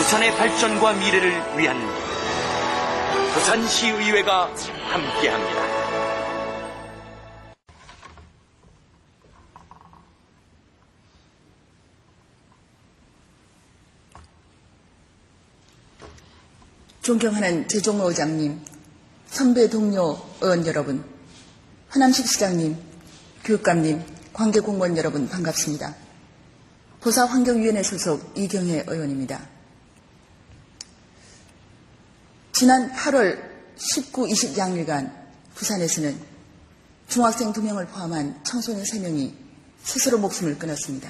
부산의 발전과 미래를 위한 부산시의회가 함께합니다. 존경하는 재종로 의장님, 선배 동료 의원 여러분, 하남식 시장님, 교육감님, 관계공무원 여러분 반갑습니다. 보사환경위원회 소속 이경혜 의원입니다. 지난 8월 19, 20 양일간 부산에서는 중학생 2명을 포함한 청소년 3명이 스스로 목숨을 끊었습니다.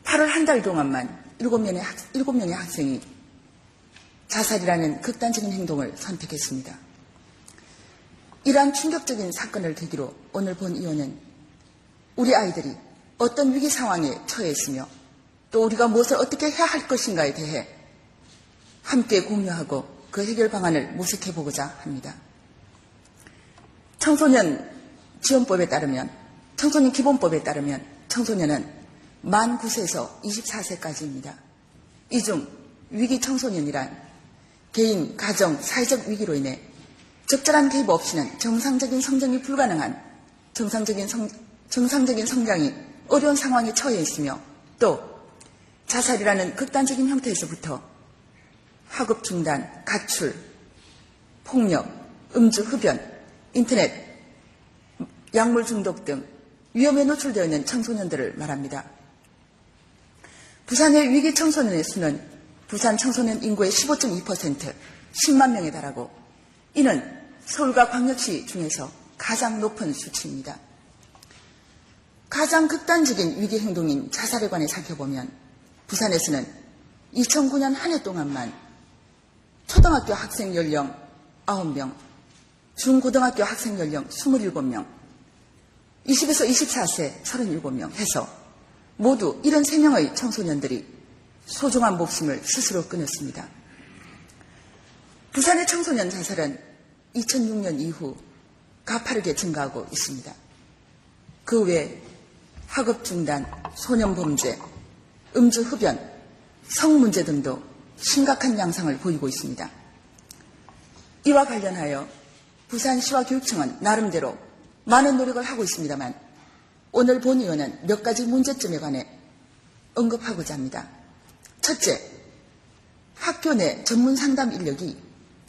8월 한 달 동안만 7명의 학생이 자살이라는 극단적인 행동을 선택했습니다. 이러한 충격적인 사건을 계기로 오늘 본 의원은 우리 아이들이 어떤 위기 상황에 처해 있으며 또 우리가 무엇을 어떻게 해야 할 것인가에 대해 함께 공유하고 그 해결 방안을 모색해 보고자 합니다. 청소년 지원법에 따르면, 청소년 기본법에 따르면 청소년은 만 9세에서 24세까지입니다. 이 중 위기 청소년이란 개인, 가정, 사회적 위기로 인해 적절한 개입 없이는 정상적인 성장이 불가능한 정상적인 성장이 어려운 상황에 처해 있으며 또 자살이라는 극단적인 형태에서부터 학업 중단, 가출, 폭력, 음주, 흡연, 인터넷, 약물 중독 등 위험에 노출되어 있는 청소년들을 말합니다. 부산의 위기 청소년의 수는 부산 청소년 인구의 15.2%, 10만 명에 달하고 이는 서울과 광역시 중에서 가장 높은 수치입니다. 가장 극단적인 위기 행동인 자살에 관해 살펴보면 부산에서는 2009년 한 해 동안만 초등학교 학생 연령 9명, 중고등학교 학생 연령 27명, 20에서 24세 37명 해서 모두 73명의 청소년들이 소중한 목숨을 스스로 끊었습니다. 부산의 청소년 자살은 2006년 이후 가파르게 증가하고 있습니다. 그 외에 학업 중단, 소년 범죄, 음주 흡연, 성 문제 등도 심각한 양상을 보이고 있습니다. 이와 관련하여 부산시와 교육청은 나름대로 많은 노력을 하고 있습니다만 오늘 본 의원은 몇 가지 문제점에 관해 언급하고자 합니다. 첫째, 학교 내 전문 상담 인력이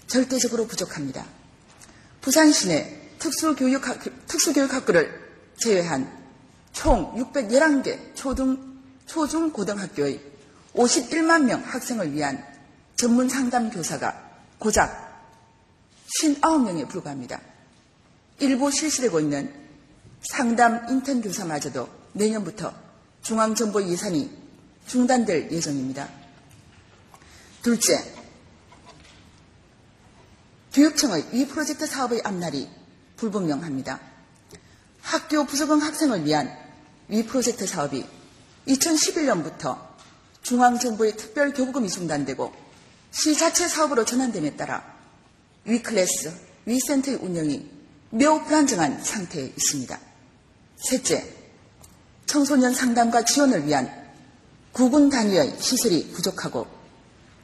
절대적으로 부족합니다. 부산시 내 특수교육학교를 제외한 총 611개 초중 고등학교의 51만 명 학생을 위한 전문 상담 교사가 고작 59명에 불과합니다. 일부 실시되고 있는 상담 인턴 교사마저도 내년부터 중앙정보 예산이 중단될 예정입니다. 둘째, 교육청의 위 프로젝트 사업의 앞날이 불분명합니다. 학교 부적응 학생을 위한 위 프로젝트 사업이 2011년부터 중앙정부의 특별교부금이 중단되고 시 자체 사업으로 전환됨에 따라 위 클래스, 위 센터의 운영이 매우 불안정한 상태에 있습니다. 셋째, 청소년 상담과 지원을 위한 구군 단위의 시설이 부족하고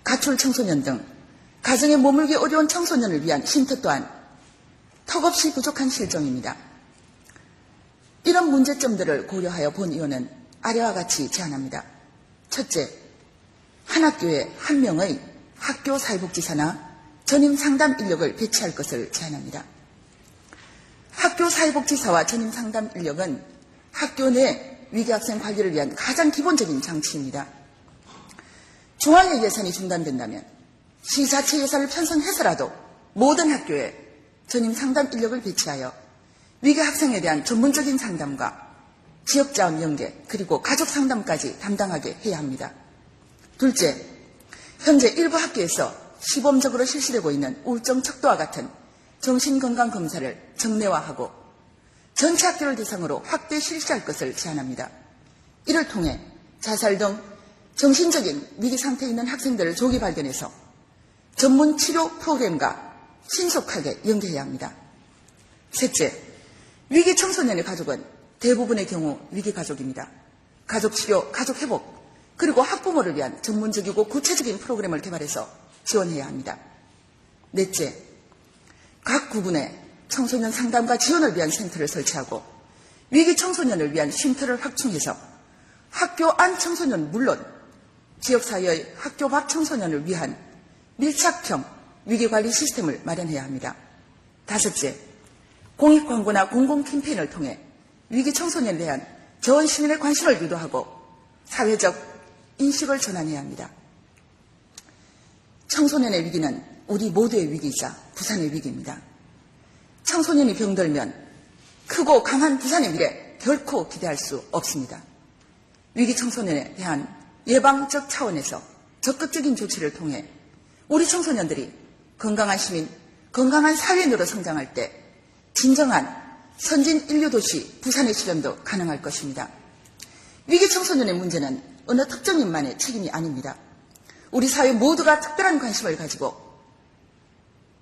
가출 청소년 등 가정에 머물기 어려운 청소년을 위한 쉼터 또한 턱없이 부족한 실정입니다. 이런 문제점들을 고려하여 본 의원은 아래와 같이 제안합니다. 첫째, 한 학교에 한 명의 학교 사회복지사나 전임 상담 인력을 배치할 것을 제안합니다. 학교 사회복지사와 전임 상담 인력은 학교 내 위기학생 관리를 위한 가장 기본적인 장치입니다. 중앙의 예산이 중단된다면 시 자체 예산을 편성해서라도 모든 학교에 전임 상담 인력을 배치하여 위기학생에 대한 전문적인 상담과 지역자원 연계 그리고 가족 상담까지 담당하게 해야 합니다. 둘째, 현재 일부 학교에서 시범적으로 실시되고 있는 우울증 척도와 같은 정신건강검사를 정례화하고 전체 학교를 대상으로 확대 실시할 것을 제안합니다. 이를 통해 자살 등 정신적인 위기 상태에 있는 학생들을 조기 발견해서 전문 치료 프로그램과 신속하게 연계해야 합니다. 셋째, 위기 청소년의 가족은 대부분의 경우 위기 가족입니다. 가족 치료, 가족 회복, 그리고 학부모를 위한 전문적이고 구체적인 프로그램을 개발해서 지원해야 합니다. 넷째, 각 구군에 청소년 상담과 지원을 위한 센터를 설치하고 위기 청소년을 위한 쉼터를 확충해서 학교 안 청소년 물론 지역사회의 학교 밖 청소년을 위한 밀착형 위기관리 시스템을 마련해야 합니다. 다섯째, 공익광고나 공공 캠페인을 통해 위기 청소년에 대한 전 시민의 관심을 유도하고 사회적 인식을 전환해야 합니다. 청소년의 위기는 우리 모두의 위기이자 부산의 위기입니다. 청소년이 병들면 크고 강한 부산의 미래 결코 기대할 수 없습니다. 위기 청소년에 대한 예방적 차원에서 적극적인 조치를 통해 우리 청소년들이 건강한 시민, 건강한 사회인으로 성장할 때 진정한 선진 인류 도시 부산의 실현도 가능할 것입니다. 위기 청소년의 문제는 어느 특정인만의 책임이 아닙니다. 우리 사회 모두가 특별한 관심을 가지고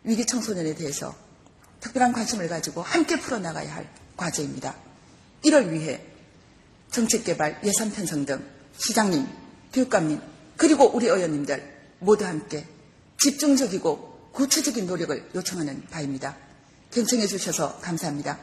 위기 청소년에 대해서 특별한 관심을 가지고 함께 풀어나가야 할 과제입니다. 이를 위해 정책개발, 예산 편성 등 시장님, 교육감님, 그리고 우리 의원님들 모두 함께 집중적이고 구체적인 노력을 요청하는 바입니다. 경청해 주셔서 감사합니다.